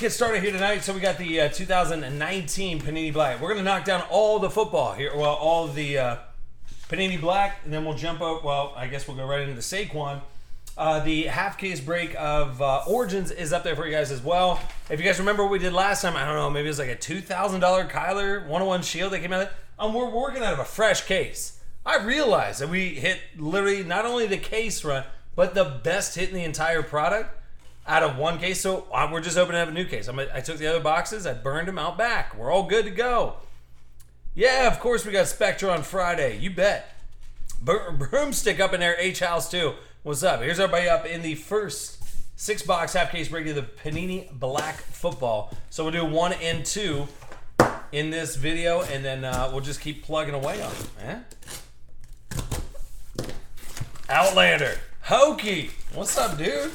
Get started here tonight. So we got the 2019 Panini Black. We're going to knock down all the football here. Well, all of the Panini Black, and then we'll jump up. Well, I guess we'll go right into the Saquon. The half case break of Origins is up there for you guys as well. If you guys remember what we did last time, I don't know, maybe it was like a $2,000 Kyler 101 Shield that came out of it. We're working out of a fresh case. I realized that we hit literally not only the case run, but the best hit in the entire product out of one case. So we're just opening up a new case. I took the other boxes, I burned them out back. We're all good to go. Yeah, of course we got Spectra on Friday. You bet. Broomstick up in there, H-House too. What's up? Here's everybody up in the first 6-box half case break of the Panini Black Football. So we'll do 1 and 2 in this video, and then we'll just keep plugging away on them. Outlander. Hokey. What's up, dude?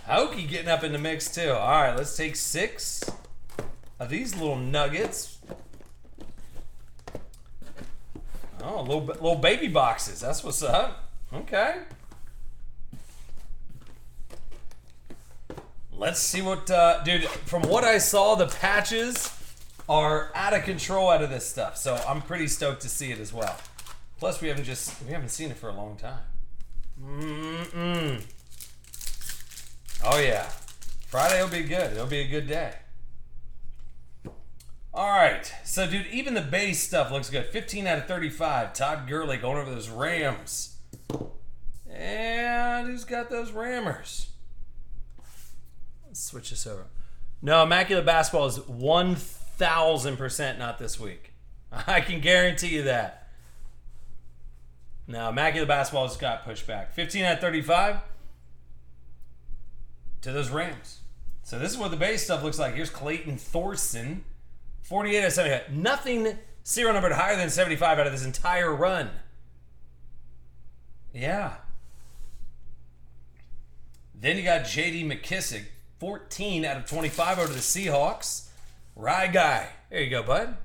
Hokey getting up in the mix too. All right, let's take 6 of these little nuggets. Oh, little baby boxes. That's what's up. Okay. Let's see what, dude. From what I saw, the patches are out of control out of this stuff. So I'm pretty stoked to see it as well. Plus, we haven't seen it for a long time. Oh yeah, Friday will be good. It'll be a good day. All right, so dude, even the base stuff looks good. 15 out of 35. Todd Gurley going over those Rams. And who's got those Rammers? Let's switch this over. No, Immaculate Basketball is 1,000% not this week. I can guarantee you that. No, Immaculate Basketball just got pushed back. 15 out of 35 to those Rams. So this is what the base stuff looks like. Here's Clayton Thorson. 48 out of 75. Nothing serial numbered higher than 75 out of this entire run. Yeah. Then you got J.D. McKissick. 14 out of 25 over to the Seahawks. Rye guy. There you go, bud.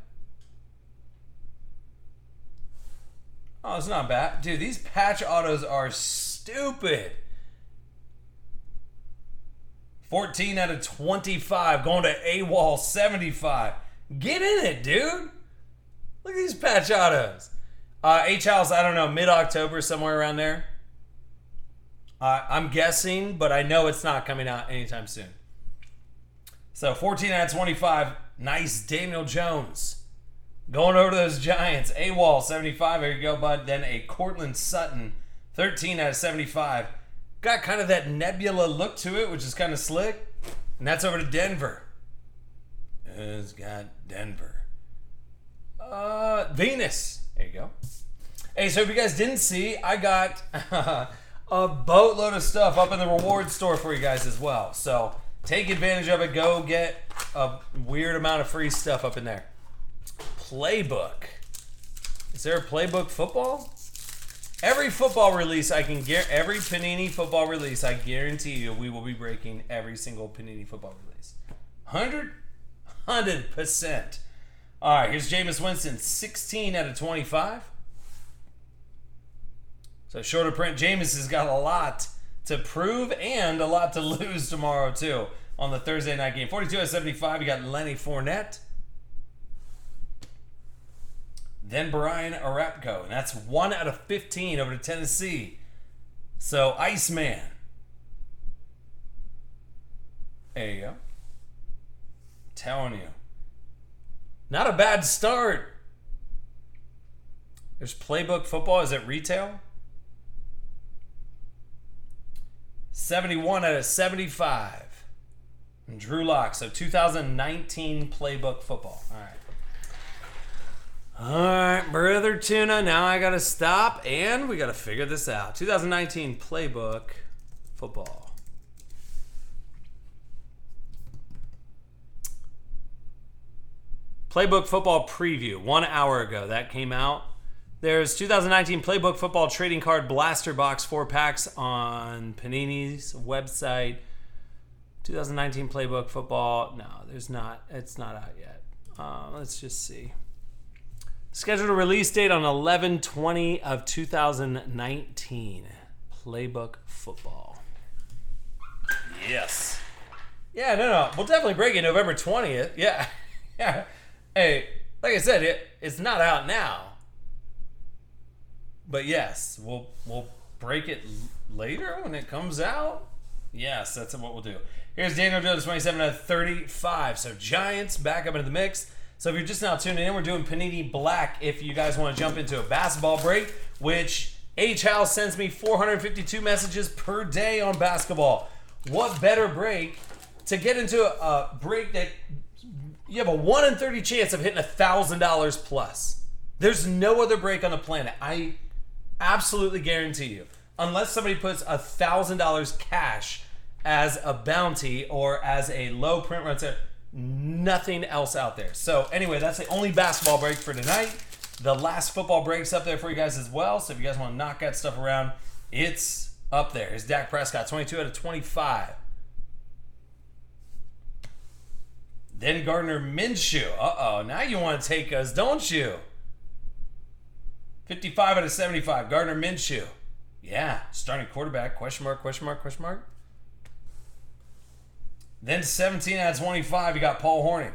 Oh, it's not bad. Dude, these patch autos are stupid. 14 out of 25. Going to AWOL 75. Get in it, dude. Look at these patch autos. H-House, I don't know, mid-October, somewhere around there. I'm guessing, but I know it's not coming out anytime soon. So 14 out of 25. Nice Daniel Jones. Going over to those Giants. AWOL 75. There you go, bud. Then a Cortland Sutton. 13 out of 75. Got kind of that nebula look to it, which is kind of slick. And that's over to Denver. It's got Denver. Venus. There you go. Hey, so if you guys didn't see, I got a boatload of stuff up in the reward store for you guys as well. So take advantage of it. Go get a weird amount of free stuff up in there. Playbook. Is there a playbook football? Every football release, every Panini football release, I guarantee you we will be breaking every single Panini football release. 100%. All right, here's Jameis Winston, 16 out of 25. So shorter print, Jameis has got a lot to prove and a lot to lose tomorrow too on the Thursday night game. 42 out of 75, you got Lenny Fournette. Then Brian Arepko, and that's 1 out of 15 over to Tennessee. So Iceman. There you go. Telling you. Not a bad start. There's playbook football. Is it retail? 71 out of 75. And Drew Lock. So 2019 playbook football. All right. All right, Brother Tuna. Now I got to stop and we got to figure this out. 2019 playbook football. Playbook football preview 1 hour ago. That came out. There's 2019 Playbook Football Trading Card Blaster Box 4 packs on Panini's website. 2019 Playbook Football. No, there's not. It's not out yet. Let's just see. Scheduled a release date on 11/20 of 2019. Playbook Football. Yes. Yeah, no. We'll definitely break it November 20th. Yeah. Yeah. Hey, like I said, it's not out now. But yes, we'll break it later when it comes out. Yes, that's what we'll do. Here's Daniel Jones, 27/35. So Giants back up into the mix. So if you're just now tuning in, we're doing Panini Black. If you guys want to jump into a basketball break, which H House sends me 452 messages per day on basketball. What better break to get into a break that you have a 1 in 30 chance of hitting $1,000 plus? There's no other break on the planet. I absolutely guarantee you. Unless somebody puts $1,000 cash as a bounty or as a low print run, nothing else out there. So anyway, that's the only basketball break for tonight. The last football break's up there for you guys as well. So if you guys want to knock that stuff around, it's up there. It's Dak Prescott, 22/25. Then Gardner Minshew. Uh-oh, now you want to take us, don't you? 55/75. Gardner Minshew. Yeah, starting quarterback. Question mark, question mark, question mark. Then 17/25, you got Paul Hornung.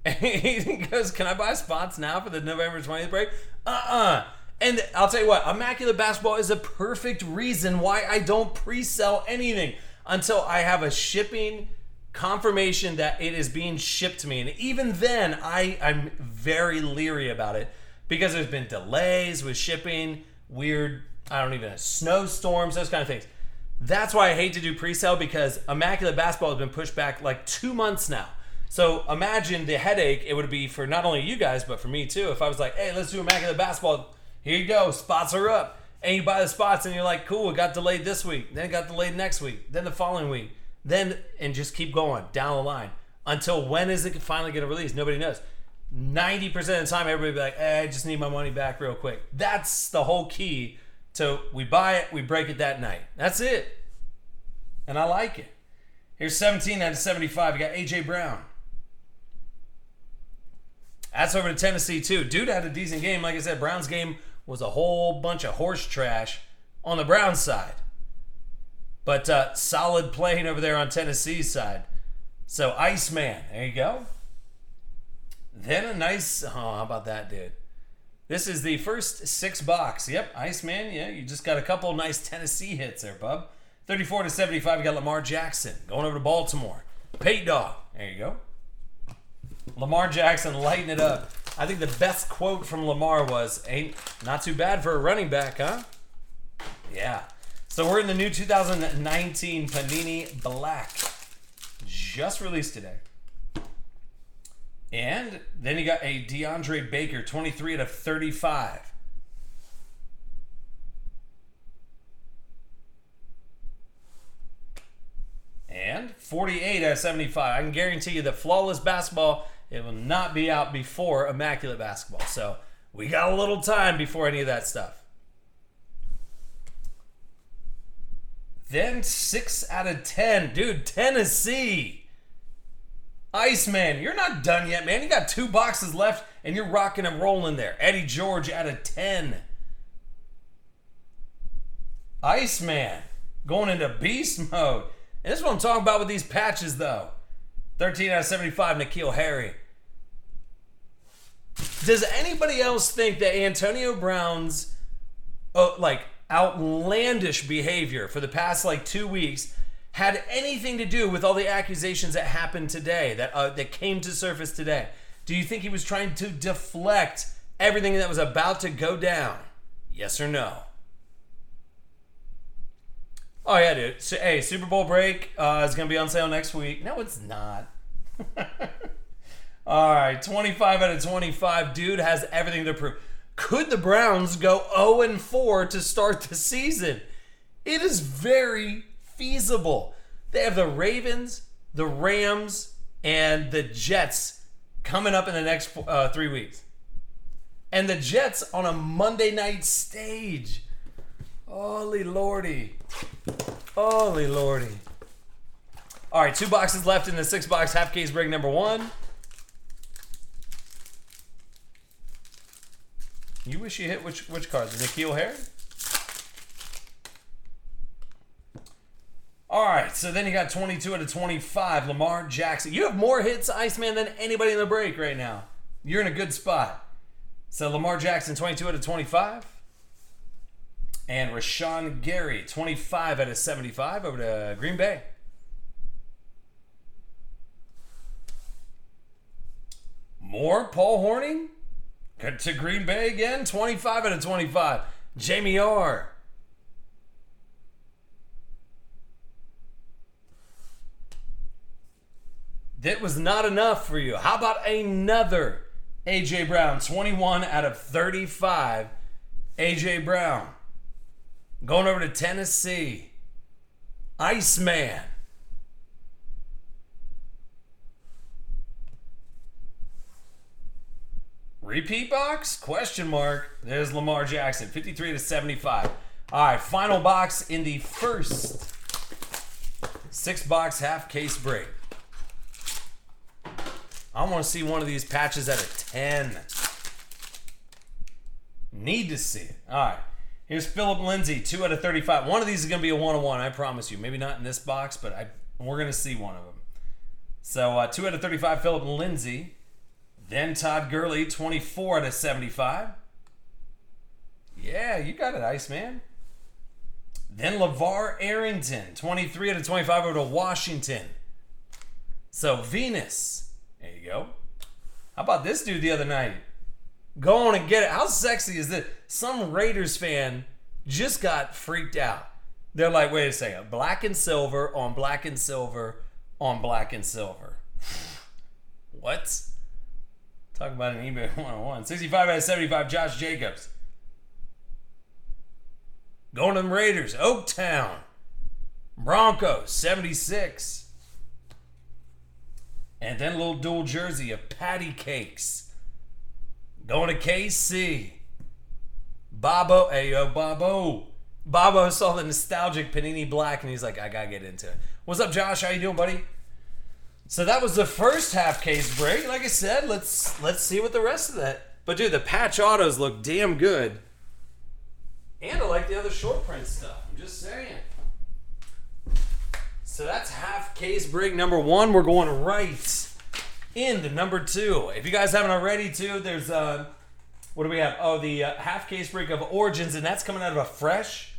He goes, can I buy spots now for the November 20th break? And I'll tell you what, Immaculate Basketball is a perfect reason why I don't pre-sell anything until I have a shipping confirmation that it is being shipped to me. And even then, I'm very leery about it because there's been delays with shipping, weird, snowstorms, those kind of things. That's why I hate to do pre-sale, because Immaculate Basketball has been pushed back like 2 months now. So imagine the headache it would be for not only you guys, but for me too. If I was like, hey, let's do Immaculate Basketball. Here you go. Spots are up. And you buy the spots and you're like, cool, it got delayed this week. Then it got delayed next week. Then the following week. And just keep going down the line. Until when is it finally going to release? Nobody knows. 90% of the time, everybody will be like, hey, I just need my money back real quick. That's the whole key to we buy it, we break it that night. That's it. And I like it. Here's 17/75. You got A.J. Brown. That's over to Tennessee, too. Dude had a decent game. Like I said, Brown's game was a whole bunch of horse trash on the Browns side. But solid playing over there on Tennessee's side. So, Iceman. There you go. Then a nice... Oh, how about that, dude? This is the first 6 box. Yep, Iceman. Yeah, you just got a couple nice Tennessee hits there, bub. 34/75, you got Lamar Jackson. Going over to Baltimore. Pate Dog. There you go. Lamar Jackson lighting it up. I think the best quote from Lamar was, ain't not too bad for a running back, huh? Yeah. So we're in the new 2019 Panini Black. Just released today. And then you got a DeAndre Baker, 23/35. And 48/75. I can guarantee you that Flawless Basketball, it will not be out before Immaculate Basketball. So we got a little time before any of that stuff. Then 6/10. Dude, Tennessee. Iceman, you're not done yet, man. You got 2 boxes left, and you're rocking and rolling there. Eddie George /10. Iceman, going into beast mode. And this is what I'm talking about with these patches, though. 13/75, N'Keal Harry. Does anybody else think that Antonio Brown's outlandish behavior for the past 2 weeks had anything to do with all the accusations that happened today, that came to surface today? Do you think he was trying to deflect everything that was about to go down? Yes or no? Oh, yeah, dude. So, hey, Super Bowl break is going to be on sale next week. No, it's not. All right, 25/25. Dude has everything to prove. Could the Browns go 0-4 to start the season? It is very feasible. They have the Ravens, the Rams, and the Jets coming up in the next 3 weeks. And the Jets on a Monday night stage. Holy lordy. Holy lordy. All right, 2 boxes left in the 6-box half case break number 1. You wish you hit which cards? N'Keal Harry? All right, so then you got 22 out of 25, Lamar Jackson. You have more hits, Iceman, than anybody in the break right now. You're in a good spot. So Lamar Jackson, 22 out of 25. And Rashawn Gary, 25 out of 75 over to Green Bay. More Paul Hornung. Good to Green Bay again, 25 out of 25. Jamie R. That was not enough for you. How about another A.J. Brown? 21 out of 35. A.J. Brown. Going over to Tennessee. Iceman. Repeat box? Question mark. There's Lamar Jackson. 53 to 75. All right, final box in the first 6-box half case break. I want to see one of these patches at a 10. Need to see it. All right. Here's Philip Lindsay, 2 out of 35. One of these is going to be a 1-on-1, I promise you. Maybe not in this box, but we're going to see one of them. So 2 out of 35, Philip Lindsay. Then Todd Gurley, 24 out of 75. Yeah, you got it, Iceman. Then LeVar Arrington, 23 out of 25 over to Washington. So Venus. There you go. How about this dude the other night? Go on and get it. How sexy is this? Some Raiders fan just got freaked out. They're like, wait a second. Black and silver on black and silver on black and silver. What? Talk about an eBay 101. 65 out of 75, Josh Jacobs. Going to them Raiders. Oaktown. Broncos, 76. And then a little dual jersey of Patty Cakes. Going to KC. Bobo. Hey, yo, Bobo. Bobo saw the nostalgic Panini Black, and he's like, I got to get into it. What's up, Josh? How you doing, buddy? So that was the first half case break. Like I said, let's see what the rest of that. But, dude, the patch autos look damn good. And I like the other short print stuff. I'm just saying. So that's half case break number 1. We're going right into number 2. If you guys haven't already, too, there's what do we have? Oh, the half case break of Origins, and that's coming out of a fresh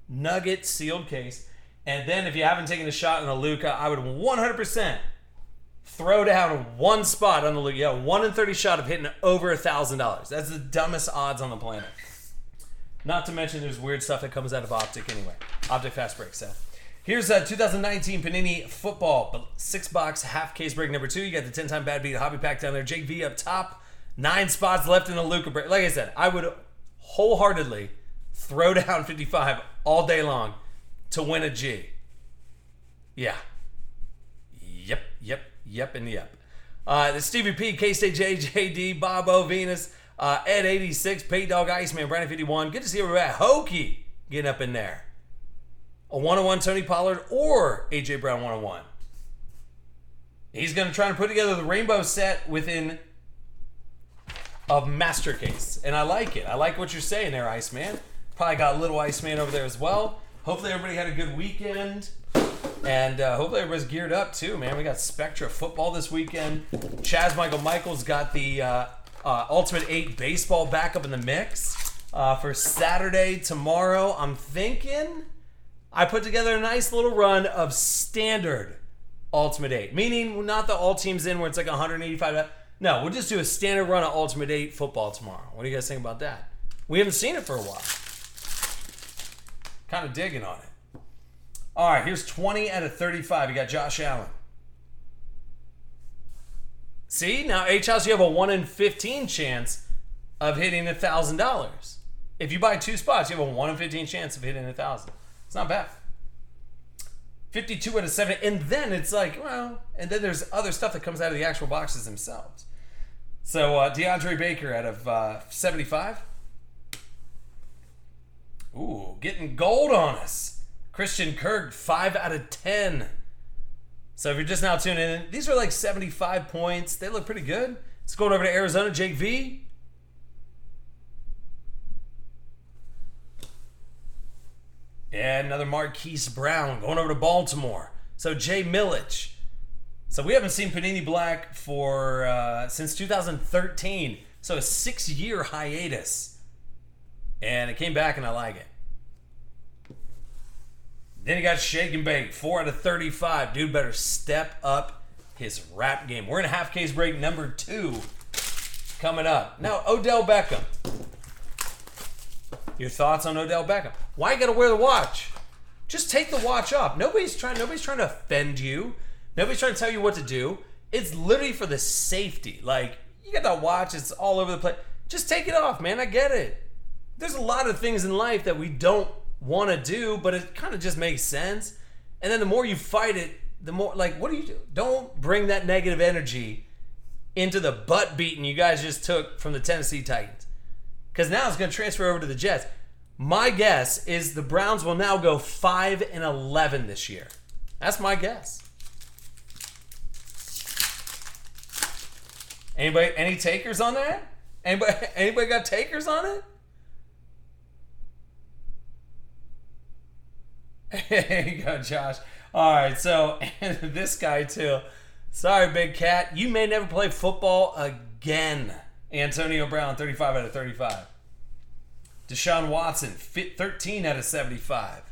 Nugget sealed case. And then if you haven't taken a shot on the Luka, I would 100% throw down one spot on the Luka. Yeah, 1 in 30 shot of hitting over $1,000. That's the dumbest odds on the planet. Not to mention there's weird stuff that comes out of Optic anyway. Optic fast break, so. Here's 2019 Panini Football 6-box half case break number 2. You got the 10-time bad beat hobby pack down there. Jake V up top. 9 spots left in the Luka break. Like I said, I would wholeheartedly throw down 55 all day long to win a G. Yeah. Yep, and yep. The Stevie P, K-State JJD, Bobo, Venus, Ed 86, Pate Dog, Iceman, Brandon 51. Good to see everybody. Hokey getting up in there. A 101 Tony Pollard or A.J. Brown 101. He's going to try to put together the rainbow set within a master case. And I like it. I like what you're saying there, Iceman. Probably got a little Iceman over there as well. Hopefully everybody had a good weekend. And hopefully everybody's geared up too, man. We got Spectra football this weekend. Chaz Michael's got the Ultimate 8 baseball back up in the mix for Saturday tomorrow. I'm thinking I put together a nice little run of standard Ultimate 8. Meaning not the all teams in where it's like 185. No, we'll just do a standard run of Ultimate 8 football tomorrow. What do you guys think about that? We haven't seen it for a while. Kind of digging on it. All right, here's 20 out of 35. You got Josh Allen. See, now H-House, you have a 1 in 15 chance of hitting $1,000. If you buy 2 spots, you have a 1 in 15 chance of hitting $1,000. It's not bad. 52 out of 70. And then it's like, well, and then there's other stuff that comes out of the actual boxes themselves. So DeAndre Baker out of 75. Ooh, getting gold on us. Christian Kirk, 5 out of 10. So if you're just now tuning in, these are like 75 points. They look pretty good. Let's go over to Arizona, Jake V. And another Marquise Brown going over to Baltimore. So Jay Millich. So we haven't seen Panini Black for since 2013. So a 6-year hiatus. And it came back and I like it. Then he got Shake and Bake, 4 out of 35. Dude better step up his rap game. We're in a half case break number 2 coming up. Now, Odell Beckham. Your thoughts on Odell Beckham? Why you gotta wear the watch? Just take the watch off. Nobody's trying to offend you. Nobody's trying to tell you what to do. It's literally for the safety. Like, you got that watch, it's all over the place. Just take it off, man. I get it. There's a lot of things in life that we don't want to do, but it kind of just makes sense. And then the more you fight it, the more, like, what do you do? Don't bring that negative energy into the butt beating you guys just took from the Tennessee Titans. Because now it's going to transfer over to the Jets. My guess is the Browns will now go 5-11 this year. That's my guess. Anybody, any takers on that? Anybody got takers on it? There you go, Josh. All right, so and this guy too. Sorry, Big Cat. You may never play football again. Antonio Brown, 35 out of 35. Deshaun Watson, 13 out of 75.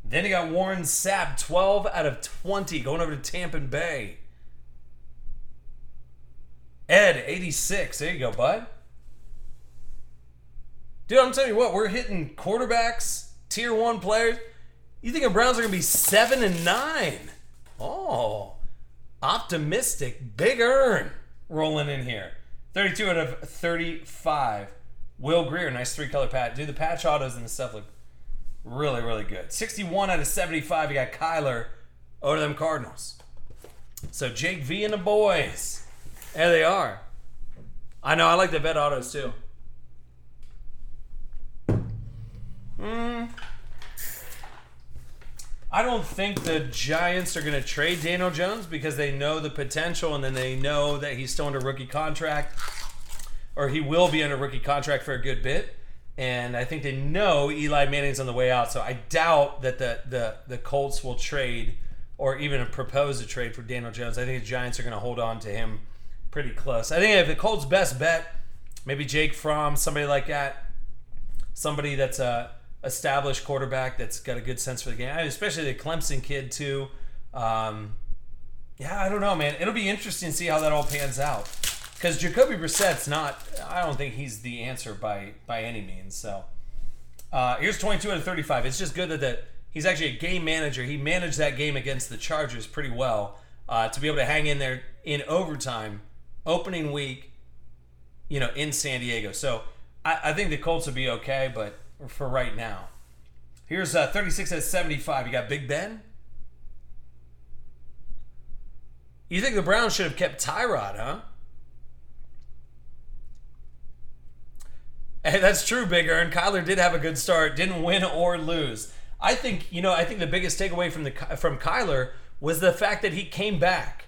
Then you got Warren Sapp, 12 out of 20, going over to Tampa Bay. Ed, 86. There you go, bud. Dude, I'm telling you what, we're hitting quarterbacks, tier 1 players. You think the Browns are going to be 7-9? Oh, optimistic. Big Earn rolling in here. 32 out of 35. Will Greer, nice 3-color patch. Dude, the patch autos and the stuff look really, really good. 61 out of 75. You got Kyler over to them Cardinals. So Jake V and the boys. There they are. I know, I like the vet autos too. I don't think the Giants are going to trade Daniel Jones because they know the potential and then they know that he's still under rookie contract, or he will be under rookie contract for a good bit. And I think they know Eli Manning's on the way out, so I doubt that the Colts will trade or even propose a trade for Daniel Jones. I think the Giants are going to hold on to him pretty close. I think if the Colts' best bet, maybe Jake Fromm, somebody like that, somebody that's a established quarterback that's got a good sense for the game, especially the Clemson kid too. Yeah, I don't know, man. It'll be interesting to see how that all pans out. Because Jacoby Brissett's not, I don't think he's the answer by any means. So here's 22 out of 35. It's just good that he's actually a game manager. He managed that game against the Chargers pretty well to be able to hang in there in overtime, opening week, in San Diego. So I think the Colts will be okay, but for right now. Here's 36 out of 75. You got Big Ben. You think the Browns should have kept Tyrod, huh? Hey, that's true, Big Earn. Kyler did have a good start. Didn't win or lose. I think the biggest takeaway from Kyler was the fact that he came back.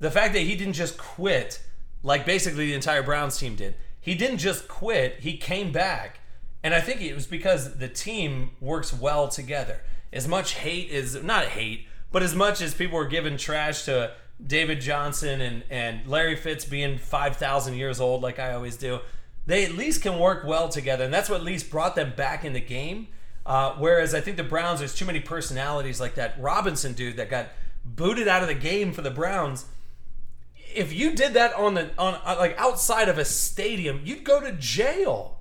The fact that he didn't just quit like basically the entire Browns team did. He didn't just quit. He came back. And I think it was because the team works well together. As much hate is, not hate, but as much as people were giving trash to David Johnson and Larry Fitz being 5,000 years old like I always do, they at least can work well together. And that's what at least brought them back in the game. Whereas I think the Browns, there's too many personalities like that Robinson dude that got booted out of the game for the Browns. If you did that on like outside of a stadium, you'd go to jail.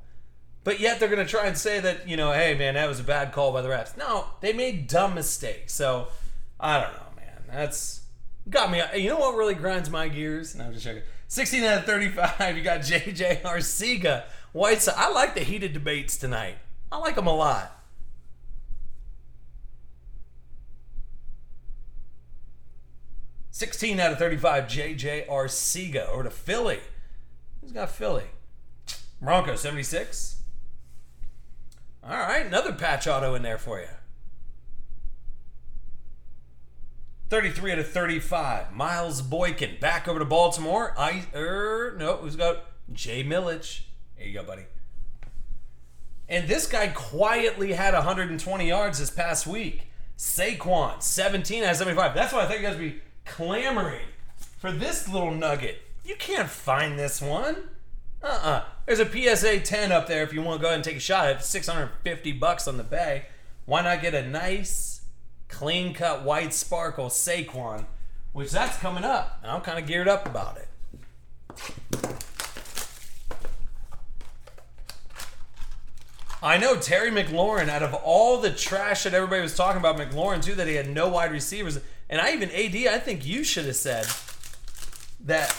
But yet they're going to try and say that, hey, man, that was a bad call by the refs. No, they made dumb mistakes. So, I don't know, man. That's got me. You know what really grinds my gears? No, I'm just joking. 16 out of 35, you got J.J. Arcega. Whiteside. I like the heated debates tonight. I like them a lot. $16 out of 35, J.J. Arcega over to Philly. Who's got Philly? Broncos, 76. All right, another patch auto in there for you. 33 out of 35. Miles Boykin back over to Baltimore. Who's got Jay Millich? There you go, buddy. And this guy quietly had 120 yards this past week. Saquon, 17 out of 75. That's why I think you guys be clamoring for this little nugget. You can't find this one. There's a PSA 10 up there if you want to go ahead and take a shot at $650 on the bay. Why not get a nice, clean-cut, white sparkle Saquon, which that's coming up. And I'm kind of geared up about it. I know Terry McLaurin, out of all the trash that everybody was talking about McLaurin too, that he had no wide receivers, and I even AD, I think you should have said that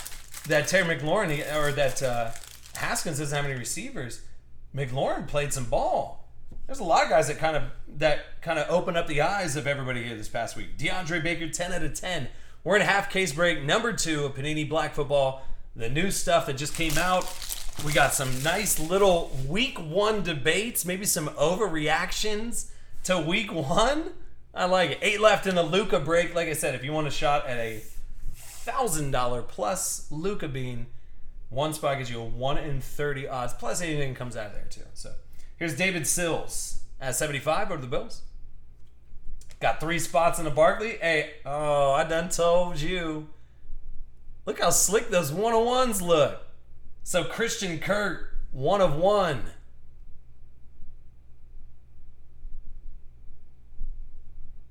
Terry McLaurin or that Haskins doesn't have any receivers. McLaurin played some ball. There's a lot of guys that kind of opened up the eyes of everybody here this past week. DeAndre Baker, 10 out of 10. We're in half case break number 2 of Panini Black Football. The new stuff that just came out. We got some nice little week 1 debates, maybe some overreactions to week 1. I like it. 8 left in the Luka break. Like I said, if you want a shot at a $1,000 plus Luka bean, one spot gives you a 1 in 30 odds, plus anything comes out of there too. So here's David Sills at 75 over the Bills. Got 3 spots in the Barkley. Hey, I done told you. Look how slick those 101s look. So Christian Kirk, 1 of 1.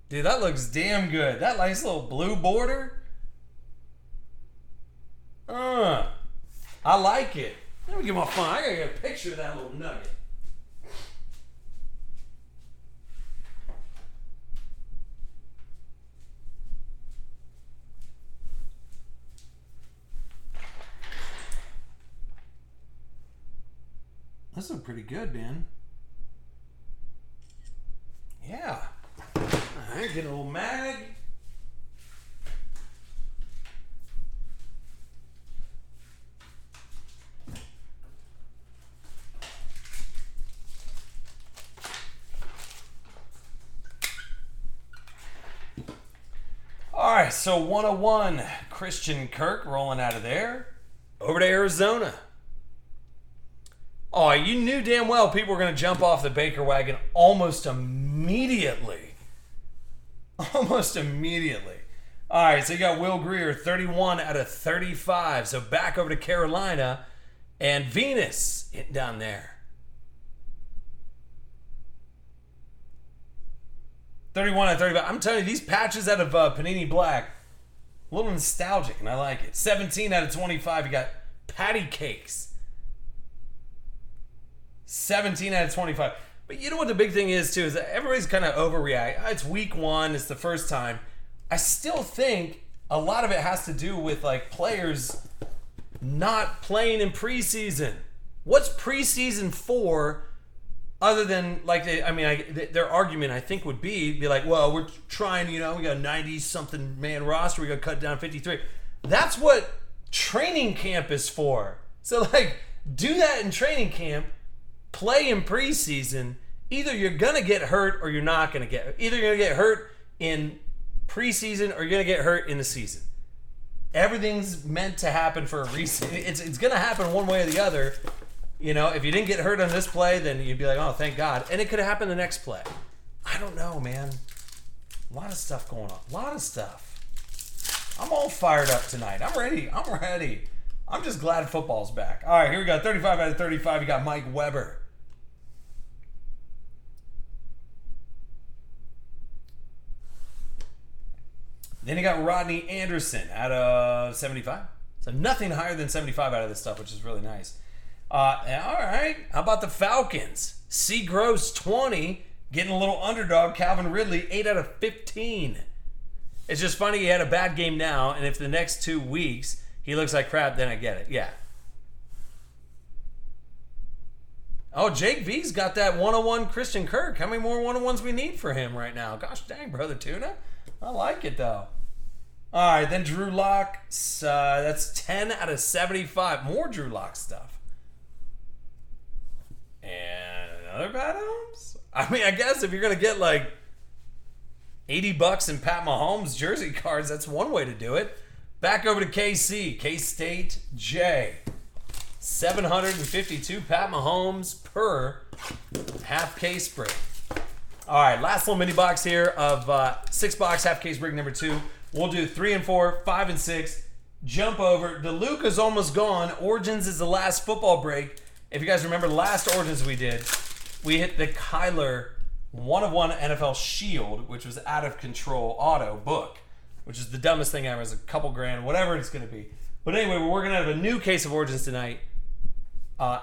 Dude, that looks damn good. That nice little blue border. I like it. Let me get my phone. I gotta get a picture of that little nugget. This looks pretty good, man. Yeah. Alright, get a little mag. Alright, so 101, Christian Kirk rolling out of there. Over to Arizona. Oh, you knew damn well people were going to jump off the Baker wagon almost immediately. Almost immediately. All right, so you got Will Greer, 31 out of 35. So back over to Carolina. And Venus down there. 31 out of 35. I'm telling you, these patches out of Panini Black, a little nostalgic, and I like it. 17 out of 25, you got Patty Cakes. 17 out of 25. But you know what the big thing is, too, is that everybody's kind of overreact. It's week 1. It's the first time. I still think a lot of it has to do with, like, players not playing in preseason. What's preseason for other than, like, their argument, I think, would be like, well, we're trying, we got a 90-something man roster. We got to cut down 53. That's what training camp is for. So, like, do that in training camp. Play in preseason. Either you're gonna get hurt or you're not gonna get. Either you're gonna get hurt in preseason or you're gonna get hurt in the season. Everything's meant to happen for a reason. It's gonna happen one way or the other. If you didn't get hurt on this play, then you'd be like, oh, thank God. And it could have happened the next play. I don't know, man. A lot of stuff going on. A lot of stuff. I'm all fired up tonight. I'm ready. I'm just glad football's back. All right, here we go. 35 out of 35. You got Mike Weber. Then you got Rodney Anderson out of 75. So nothing higher than 75 out of this stuff, which is really nice. All right. How about the Falcons? C. Gross, 20. Getting a little underdog. Calvin Ridley, 8 out of 15. It's just funny he had a bad game now, and if the next 2 weeks he looks like crap, then I get it. Yeah. Oh, Jake V's got that 101 Christian Kirk. How many more 101s we need for him right now? Gosh dang, Brother Tuna. I like it, though. All right, then Drew Lock. That's 10 out of 75. More Drew Lock stuff. And another Pat Mahomes? I mean, I guess if you're going to get like $80 in Pat Mahomes jersey cards, that's one way to do it. Back over to KC. K-State J. 752 Pat Mahomes per half case break. All right, last little mini box here of 6 box half case break number 2. We'll do 3 and 4, 5 and 6. Jump over. DeLuca's almost gone. Origins is the last football break. If you guys remember the last Origins we did, we hit the Kyler 1/1 NFL Shield, which was out of control auto book, which is the dumbest thing ever. It's a couple grand, whatever it's going to be. But anyway, we're working out of a new case of Origins tonight.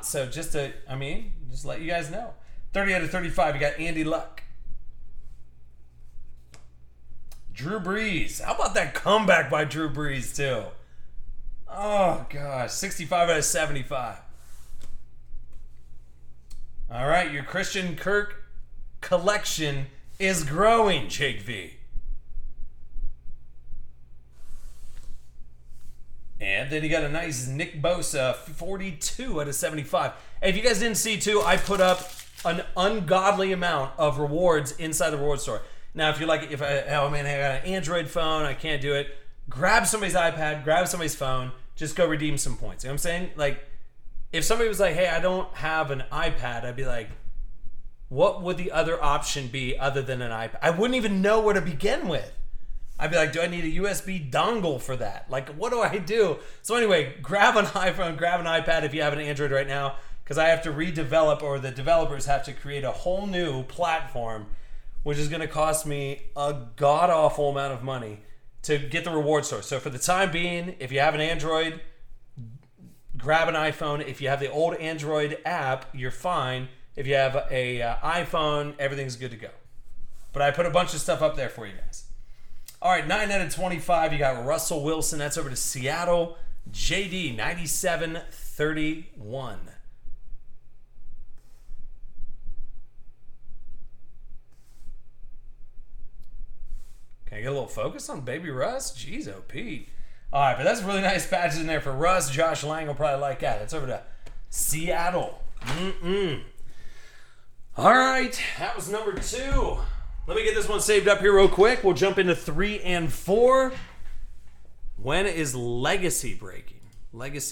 So just to let you guys know. 30 out of 35, you got Andy Luck. Drew Brees. How about that comeback by Drew Brees, too? Oh, gosh. 65 out of 75. All right, your Christian Kirk collection is growing, Jake V. And then you got a nice Nick Bosa, 42 out of 75. And if you guys didn't see, too, I put up an ungodly amount of rewards inside the reward store. Now, if you're like, I got an Android phone, I can't do it. Grab somebody's iPad, grab somebody's phone, just go redeem some points. You know what I'm saying? Like, if somebody was like, hey, I don't have an iPad, I'd be like, what would the other option be other than an iPad? I wouldn't even know where to begin with. I'd be like, do I need a USB dongle for that? Like, what do I do? So anyway, grab an iPhone, grab an iPad if you have an Android right now, because I have to redevelop, or the developers have to create a whole new platform, which is going to cost me a god-awful amount of money to get the reward store. So for the time being, if you have an Android, grab an iPhone. If you have the old Android app, you're fine. If you have a iPhone, everything's good to go. But I put a bunch of stuff up there for you guys. All right, 9 out of 25, you got Russell Wilson. That's over to Seattle. JD, 97-31. Can I get a little focus on Baby Russ? Jeez, oh, Pete. All right, but that's really nice patches in there for Russ. Josh Lang will probably like that. That's over to Seattle. All right, that was number 2. Let me get this one saved up here real quick. We'll jump into 3 and 4. When is Legacy breaking? Legacy.